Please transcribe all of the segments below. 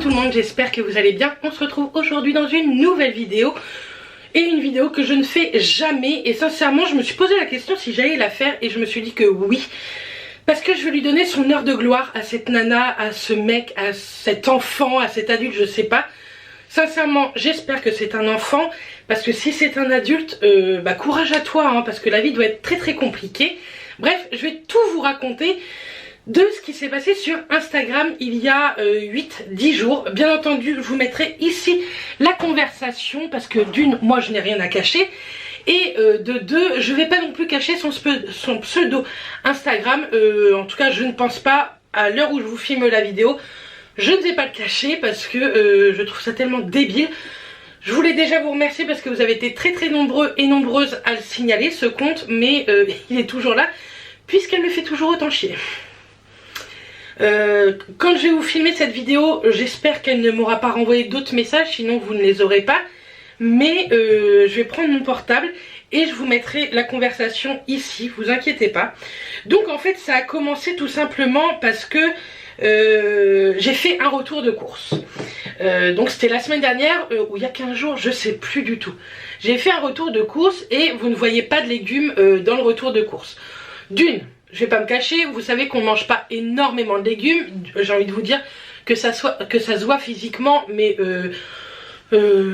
tout le monde, j'espère que vous allez bien. On se retrouve aujourd'hui dans une nouvelle vidéo. Et une vidéo que je ne fais jamais. Et sincèrement, je me suis posé la question si j'allais la faire. Et je me suis dit que oui. Parce que je veux lui donner son heure de gloire à cette nana, à ce mec, à cet enfant, à cet adulte, je sais pas. Sincèrement, j'espère que c'est un enfant. Parce que si c'est un adulte, courage à toi. Hein, parce que la vie doit être très très compliquée. Bref, je vais tout vous raconter de ce qui s'est passé sur Instagram il y a 8-10 jours. Bien entendu, je vous mettrai ici la conversation parce que d'une, moi je n'ai rien à cacher. Et de deux, je vais pas non plus cacher son pseudo Instagram. En tout cas, je ne pense pas à l'heure où je vous filme la vidéo. Je ne vais pas le cacher parce que je trouve ça tellement débile. Je voulais déjà vous remercier parce que vous avez été très très nombreux et nombreuses à le signaler ce compte. Mais il est toujours là puisqu'elle me fait toujours autant chier. Quand je vais vous filmer cette vidéo, j'espère qu'elle ne m'aura pas renvoyé d'autres messages, sinon vous ne les aurez pas. Mais je vais prendre mon portable et je vous mettrai la conversation ici, vous inquiétez pas. Donc en fait ça a commencé tout simplement parce que j'ai fait un retour de course. Donc c'était la semaine dernière ou il y a 15 jours, je sais plus du tout. J'ai fait un retour de course et vous ne voyez pas de légumes dans le retour de course. D'une, je vais pas me cacher, vous savez qu'on ne mange pas énormément de légumes. J'ai envie de vous dire que ça se voit physiquement, mais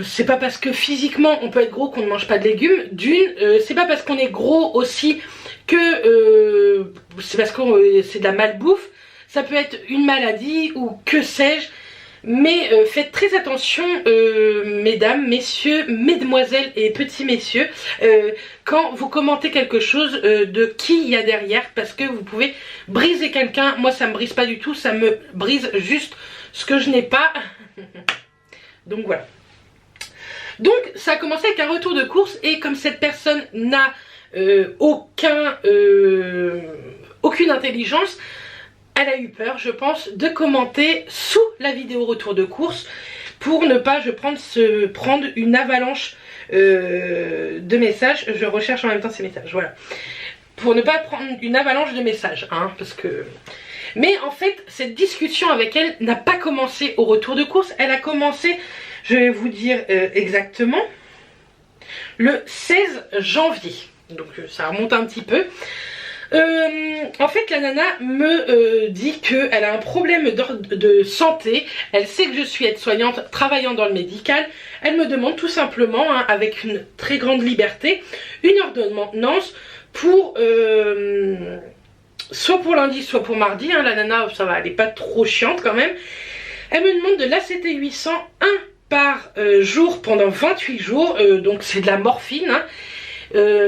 c'est pas parce que physiquement on peut être gros qu'on ne mange pas de légumes. D'une, c'est pas parce qu'on est gros aussi que c'est parce que c'est de la malbouffe. Ça peut être une maladie ou que sais-je. Mais faites très attention mesdames, messieurs, mesdemoiselles et petits messieurs quand vous commentez quelque chose de qui il y a derrière, parce que vous pouvez briser quelqu'un. Moi ça me brise pas du tout, ça me brise juste ce que je n'ai pas. Donc voilà. Donc ça a commencé avec un retour de course et comme cette personne n'a aucune intelligence, elle a eu peur, je pense, de commenter sous la vidéo retour de course pour ne pas prendre une avalanche de messages. Je recherche en même temps ces messages, voilà. Pour ne pas prendre une avalanche de messages, hein, parce que... Mais en fait, cette discussion avec elle n'a pas commencé au retour de course. Elle a commencé, je vais vous dire exactement, le 16 janvier. Donc ça remonte un petit peu. En fait la nana me dit qu'elle a un problème de santé. Elle sait que je suis aide-soignante travaillant dans le médical. Elle me demande tout simplement, hein, avec une très grande liberté, une ordonnance pour soit pour lundi soit pour mardi, hein. La nana ça va, elle est pas trop chiante quand même. Elle me demande de l'ACT 800 1 par jour pendant 28 jours. Donc c'est de la morphine, hein.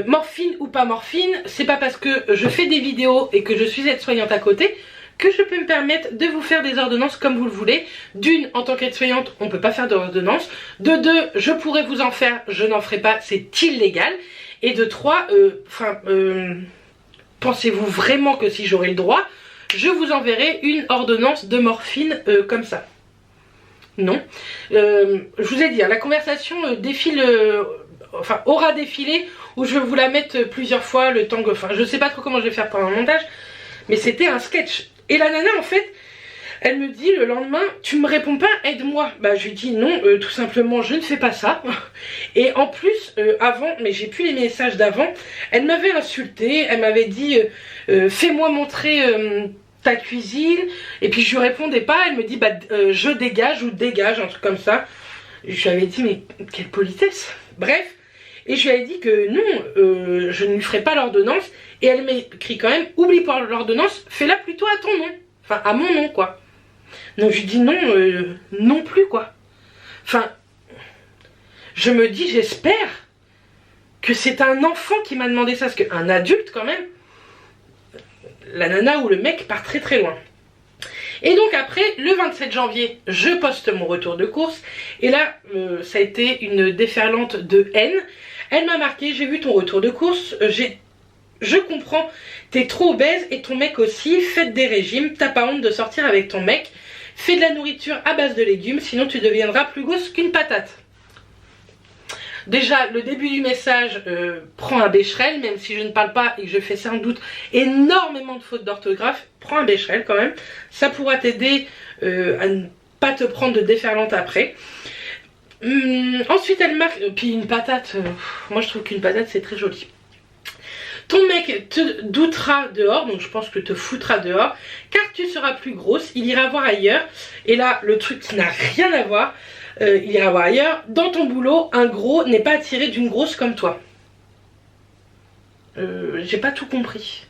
Morphine ou pas morphine, c'est pas parce que je fais des vidéos et que je suis aide-soignante à côté que je peux me permettre de vous faire des ordonnances comme vous le voulez. D'une, en tant qu'aide-soignante, on peut pas faire d'ordonnance. De deux, je pourrais vous en faire, je n'en ferai pas, c'est illégal. Et de trois, pensez-vous vraiment que si j'aurais le droit, je vous enverrai une ordonnance de morphine comme ça? Non. Je vous ai dit, hein, la conversation défile... aura défilé, où je vais vous la mettre plusieurs fois le temps que... Enfin, je sais pas trop comment je vais faire pendant le montage, mais c'était un sketch. Et la nana, en fait, elle me dit le lendemain, tu me réponds pas, aide-moi. Bah, je lui dis non, tout simplement, je ne fais pas ça. Et en plus, avant, mais j'ai plus les messages d'avant, elle m'avait insulté, elle m'avait dit, fais-moi montrer... ta cuisine. Et puis je lui répondais pas, elle me dit, je dégage ou dégage, un truc comme ça. Je lui avais dit, mais quelle politesse. Bref. Et je lui ai dit que non, je ne lui ferai pas l'ordonnance. Et elle m'écrit quand même, oublie pas l'ordonnance, fais-la plutôt à ton nom. Enfin, à mon nom, quoi. Donc je lui dis non, non plus, quoi. Enfin, je me dis, j'espère que c'est un enfant qui m'a demandé ça. Parce qu'un adulte, quand même, la nana ou le mec part très très loin. Et donc après, le 27 janvier, je poste mon retour de course. Et là, ça a été une déferlante de haine. Elle m'a marqué, j'ai vu ton retour de course, je comprends, t'es trop obèse et ton mec aussi, faites des régimes, t'as pas honte de sortir avec ton mec, fais de la nourriture à base de légumes, sinon tu deviendras plus grosse qu'une patate. Déjà, le début du message prend un bécherel, même si je ne parle pas et que je fais sans doute énormément de fautes d'orthographe, prends un bécherel quand même. Ça pourra t'aider à ne pas te prendre de déferlante après. Ensuite elle marque, puis une patate, moi je trouve qu'une patate c'est très joli. Ton mec te doutera dehors, donc je pense que te foutra dehors, car tu seras plus grosse, il ira voir ailleurs. Et là, le truc qui n'a rien à voir, il ira voir ailleurs. Dans ton boulot, un gros n'est pas attiré d'une grosse comme toi. J'ai pas tout compris.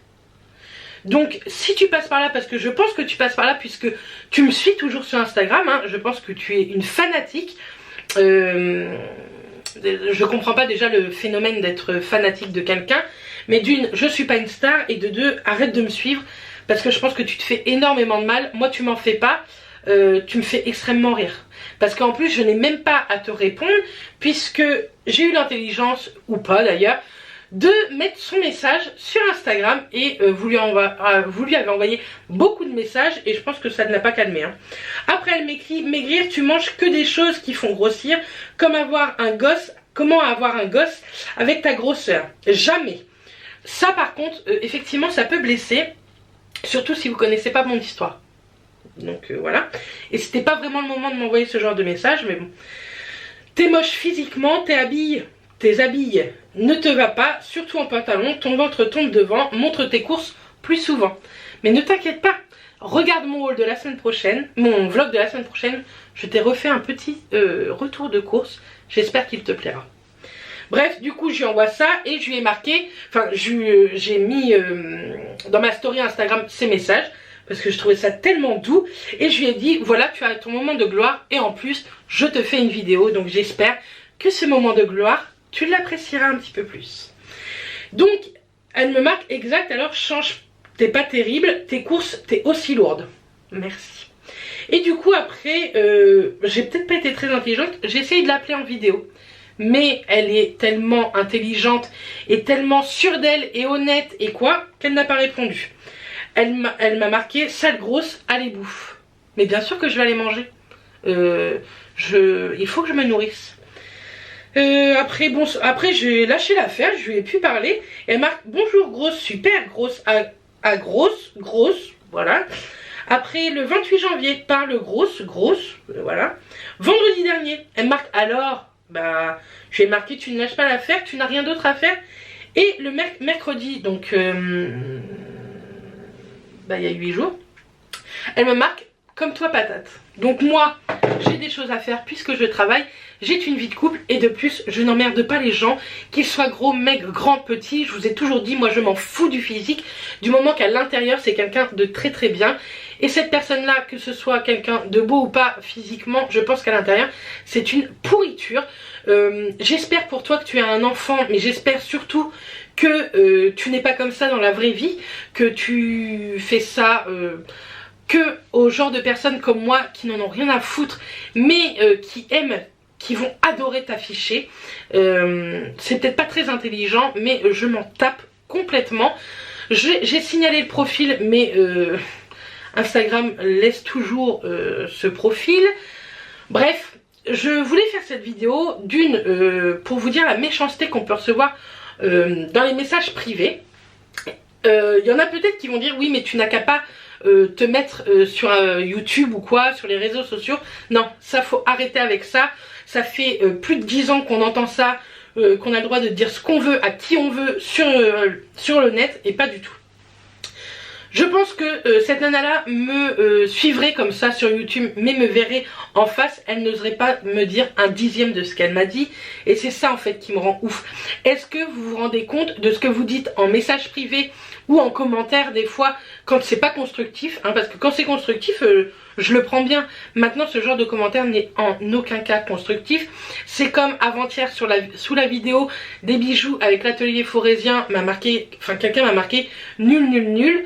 Donc si tu passes par là, parce que je pense que tu passes par là, puisque tu me suis toujours sur Instagram, hein, je pense que tu es une fanatique. Je comprends pas déjà le phénomène d'être fanatique de quelqu'un. Mais d'une, je suis pas une star, et de deux, arrête de me suivre parce que je pense que tu te fais énormément de mal. Moi tu m'en fais pas, tu me fais extrêmement rire. Parce qu'en plus je n'ai même pas à te répondre puisque j'ai eu l'intelligence, ou pas d'ailleurs, de mettre son message sur Instagram et vous lui avez envoyé beaucoup de messages et je pense que ça ne l'a pas calmé. Hein. Après elle m'écrit: maigrir, tu manges que des choses qui font grossir, comme avoir un gosse, comment avoir un gosse avec ta grosseur. Jamais. Ça par contre, effectivement ça peut blesser, surtout si vous connaissez pas mon histoire. Donc voilà. Et c'était pas vraiment le moment de m'envoyer ce genre de message, mais bon. T'es moche physiquement, tes habits ne te va pas, surtout en pantalon, ton ventre tombe devant, montre tes courses plus souvent. Mais ne t'inquiète pas, regarde mon haul de la semaine prochaine, mon vlog de la semaine prochaine, je t'ai refait un petit retour de course, j'espère qu'il te plaira. Bref, du coup, je lui envoie ça et je lui ai marqué, enfin, j'ai mis dans ma story Instagram ces messages parce que je trouvais ça tellement doux et je lui ai dit, voilà, tu as ton moment de gloire et en plus, je te fais une vidéo, donc j'espère que ce moment de gloire, tu l'apprécieras un petit peu plus. Donc, elle me marque exact, alors change, t'es pas terrible, tes courses, t'es aussi lourde. Merci. Et du coup, après, j'ai peut-être pas été très intelligente, j'ai essayé de l'appeler en vidéo. Mais elle est tellement intelligente et tellement sûre d'elle et honnête et quoi qu'elle n'a pas répondu. Elle m'a marqué: sale grosse, allez bouffe. Mais bien sûr que je vais aller manger. Il faut que je me nourrisse. Après j'ai lâché l'affaire, je lui ai pu parler. Elle marque: bonjour grosse, super grosse, à grosse, voilà. Après le 28 janvier, parle grosse, voilà. Vendredi dernier, elle marque: alors, bah, je lui ai marqué: tu ne lâches pas l'affaire, tu n'as rien d'autre à faire. Et le mercredi, donc, bah, il y a 8 jours, elle me marque: comme toi patate. Donc moi, j'ai des choses à faire puisque je travaille, j'ai une vie de couple et de plus, je n'emmerde pas les gens, qu'ils soient gros, maigres, grands, petits. Je vous ai toujours dit, moi je m'en fous du physique, du moment qu'à l'intérieur c'est quelqu'un de très très bien. Et cette personne-là, que ce soit quelqu'un de beau ou pas physiquement, je pense qu'à l'intérieur c'est une pourriture. J'espère pour toi que tu as un enfant, mais j'espère surtout que tu n'es pas comme ça dans la vraie vie, que tu fais ça que au genre de personnes comme moi qui n'en ont rien à foutre, mais qui aiment, qui vont adorer t'afficher. C'est peut-être pas très intelligent, mais je m'en tape complètement. J'ai signalé le profil, mais Instagram laisse toujours ce profil. Bref, je voulais faire cette vidéo d'une pour vous dire la méchanceté qu'on peut recevoir dans les messages privés. Il y en a peut-être qui vont dire: oui, mais tu n'as qu'à pas te mettre sur YouTube ou quoi, sur les réseaux sociaux. Non, ça faut arrêter avec ça. Ça fait plus de 10 ans qu'on entend ça, qu'on a le droit de dire ce qu'on veut à qui on veut sur le net, et pas du tout. Je pense que cette nana-là me suivrait comme ça sur YouTube, mais me verrait en face, elle n'oserait pas me dire un dixième de ce qu'elle m'a dit. Et c'est ça en fait qui me rend ouf. Est-ce que vous vous rendez compte de ce que vous dites en message privé ou en commentaire des fois quand c'est pas constructif, hein, parce que quand c'est constructif, je le prends bien. Maintenant, ce genre de commentaire n'est en aucun cas constructif. C'est comme avant-hier sous la vidéo des bijoux avec l'atelier forésien, m'a marqué, enfin quelqu'un m'a marqué nul.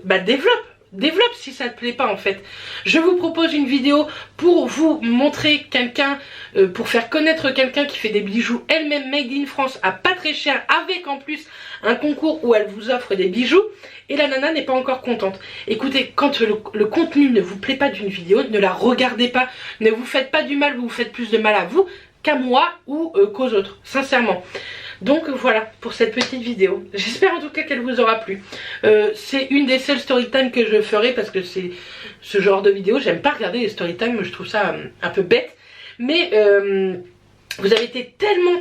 Bah développe si ça te plaît pas en fait. Je vous propose une vidéo pour vous montrer quelqu'un, pour faire connaître quelqu'un qui fait des bijoux elle-même made in France à pas très cher, avec en plus un concours où elle vous offre des bijoux, et la nana n'est pas encore contente. Écoutez, quand le contenu ne vous plaît pas d'une vidéo, ne la regardez pas, ne vous faites pas du mal, vous faites plus de mal à vous qu'à moi ou qu'aux autres, sincèrement. Donc voilà pour cette petite vidéo. J'espère en tout cas qu'elle vous aura plu. C'est une des seules story time que je ferai parce que c'est ce genre de vidéo. J'aime pas regarder les story time, je trouve ça un peu bête. Mais vous avez été tellement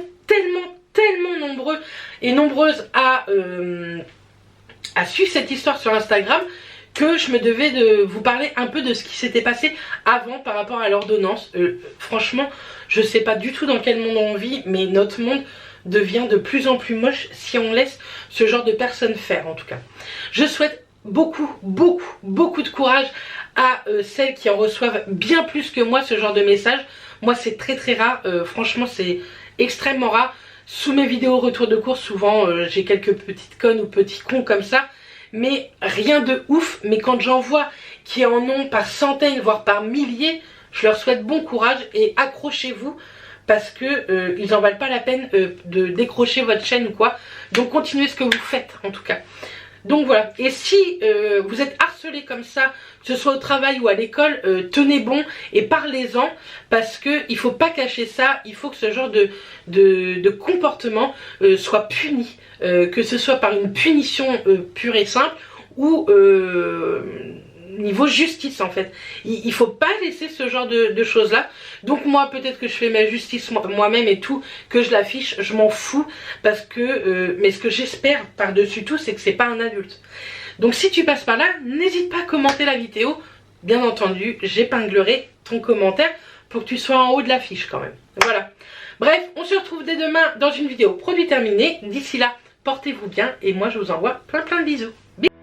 nombreux et nombreuses à suivre cette histoire sur Instagram que je me devais de vous parler un peu de ce qui s'était passé avant par rapport à l'ordonnance. Franchement, je sais pas du tout dans quel monde on vit, mais notre monde devient de plus en plus moche si on laisse ce genre de personnes faire, en tout cas. Je souhaite beaucoup de courage à celles qui en reçoivent bien plus que moi ce genre de message. Moi c'est très rare, franchement c'est extrêmement rare. Sous mes vidéos retour de course, souvent j'ai quelques petites connes ou petits cons comme ça, mais rien de ouf. Mais quand j'en vois qui en ont par centaines voire par milliers, je leur souhaite bon courage et accrochez-vous, parce que ils en valent pas la peine de décrocher votre chaîne ou quoi. Donc continuez ce que vous faites en tout cas. Donc voilà, et si vous êtes harcelé comme ça, que ce soit au travail ou à l'école, tenez bon et parlez-en, parce que il faut pas cacher ça. Il faut que ce genre de comportement soit puni, que ce soit par une punition pure et simple ou niveau justice en fait. Il faut pas laisser ce genre de choses là. Donc moi peut-être que je fais ma justice moi-même et tout, que je l'affiche, je m'en fous, parce que mais ce que j'espère par dessus tout, c'est que c'est pas un adulte. Donc si tu passes par là, n'hésite pas à commenter la vidéo. Bien entendu, j'épinglerai ton commentaire pour que tu sois en haut de l'affiche quand même. Voilà, bref, on se retrouve dès demain dans une vidéo produit terminé. D'ici là, portez-vous bien et moi je vous envoie plein de bisous. Bisous.